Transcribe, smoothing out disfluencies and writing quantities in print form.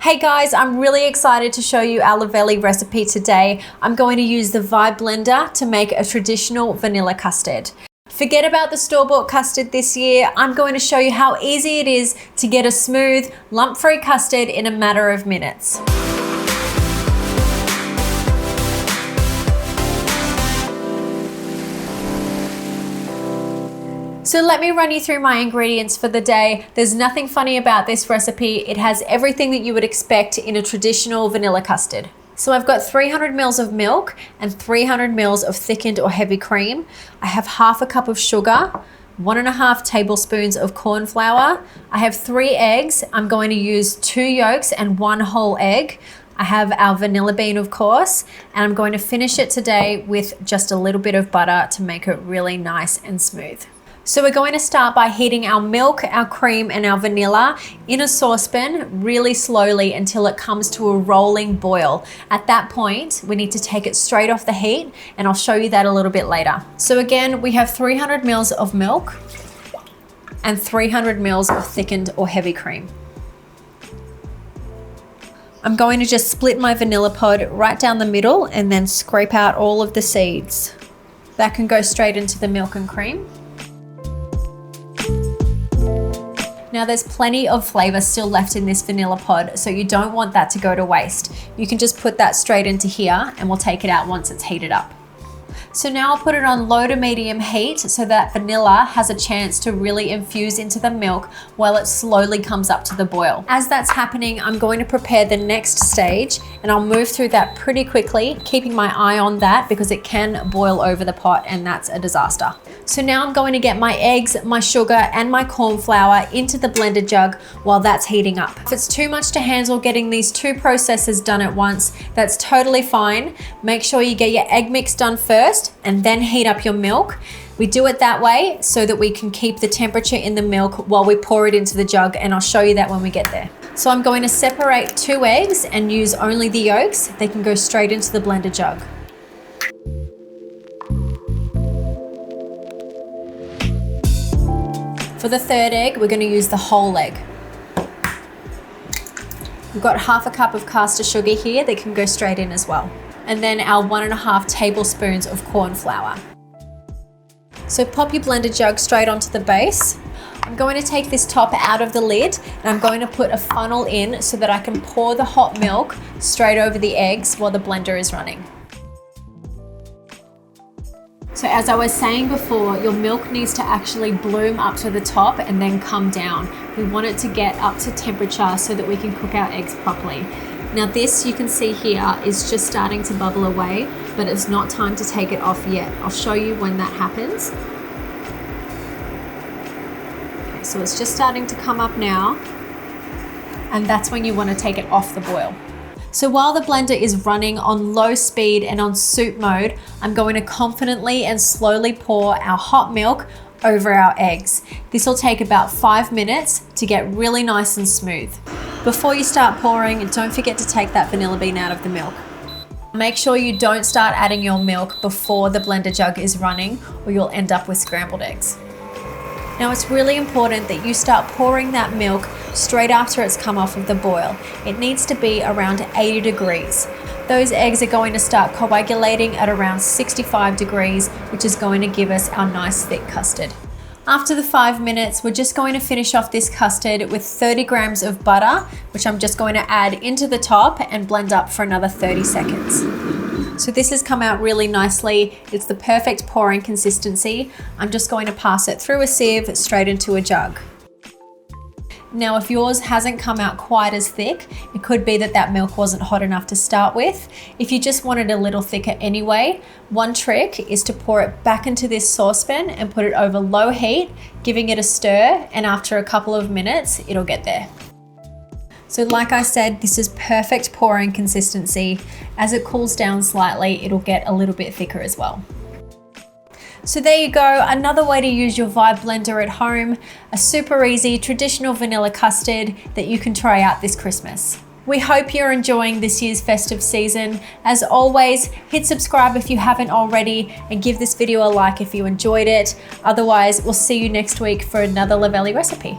Hey guys, I'm really excited to show you our Luvele recipe today. I'm going to use the Vibe blender to make a traditional vanilla custard. Forget about the store-bought custard this year. I'm going to show you how easy it is to get a smooth, lump-free custard in a matter of minutes. So let me run you through my ingredients for the day. There's nothing funny about this recipe. It has everything that you would expect in a traditional vanilla custard. So I've got 300 mils of milk and 300 mils of thickened or heavy cream. I have half a cup of sugar, 1.5 tablespoons of corn flour. I have 3 eggs. I'm going to use 2 yolks and 1 whole egg. I have our vanilla bean, of course, and I'm going to finish it today with just a little bit of butter to make it really nice and smooth. So we're going to start by heating our milk, our cream, and our vanilla in a saucepan really slowly until it comes to a rolling boil. At that point, we need to take it straight off the heat, and I'll show you that a little bit later. So again, we have 300 mils of milk and 300 mils of thickened or heavy cream. I'm going to just split my vanilla pod right down the middle and then scrape out all of the seeds. That can go straight into the milk and cream. Now there's plenty of flavor still left in this vanilla pod, so you don't want that to go to waste. You can just put that straight into here and we'll take it out once it's heated up. So now I'll put it on low to medium heat so that vanilla has a chance to really infuse into the milk while it slowly comes up to the boil. As that's happening, I'm going to prepare the next stage, and I'll move through that pretty quickly, keeping my eye on that because it can boil over the pot and that's a disaster. So now I'm going to get my eggs, my sugar, and my corn flour into the blender jug while that's heating up. If it's too much to handle getting these 2 processes done at once, that's totally fine. Make sure you get your egg mix done first and then heat up your milk. We do it that way so that we can keep the temperature in the milk while we pour it into the jug, and I'll show you that when we get there. So I'm going to separate 2 eggs and use only the yolks. They can go straight into the blender jug. For the 3rd egg, we're going to use the whole egg. We've got half a cup of caster sugar here that can go straight in as well. And then our 1.5 tablespoons of corn flour. So pop your blender jug straight onto the base. I'm going to take this top out of the lid and I'm going to put a funnel in so that I can pour the hot milk straight over the eggs while the blender is running. So as I was saying before, your milk needs to actually bloom up to the top and then come down. We want it to get up to temperature so that we can cook our eggs properly. Now this, you can see here, is just starting to bubble away, but it's not time to take it off yet. I'll show you when that happens. Okay, so it's just starting to come up now, and that's when you want to take it off the boil. So while the blender is running on low speed and on soup mode, I'm going to confidently and slowly pour our hot milk over our eggs. This will take about 5 minutes to get really nice and smooth. Before you start pouring, don't forget to take that vanilla bean out of the milk. Make sure you don't start adding your milk before the blender jug is running, or you'll end up with scrambled eggs. Now it's really important that you start pouring that milk straight after it's come off of the boil. It needs to be around 80 degrees. Those eggs are going to start coagulating at around 65 degrees, which is going to give us our nice thick custard. After the 5 minutes, we're just going to finish off this custard with 30 grams of butter, which I'm just going to add into the top and blend up for another 30 seconds. So this has come out really nicely. It's the perfect pouring consistency. I'm just going to pass it through a sieve straight into a jug. Now, if yours hasn't come out quite as thick, it could be that that milk wasn't hot enough to start with. If you just wanted a little thicker anyway, one trick is to pour it back into this saucepan and put it over low heat, giving it a stir, and after a couple of minutes, it'll get there. So like I said, this is perfect pouring consistency. As it cools down slightly, it'll get a little bit thicker as well. So there you go, another way to use your Vibe blender at home, a super easy traditional vanilla custard that you can try out this Christmas. We hope you're enjoying this year's festive season. As always, hit subscribe if you haven't already and give this video a like if you enjoyed it. Otherwise, we'll see you next week for another Luvele recipe.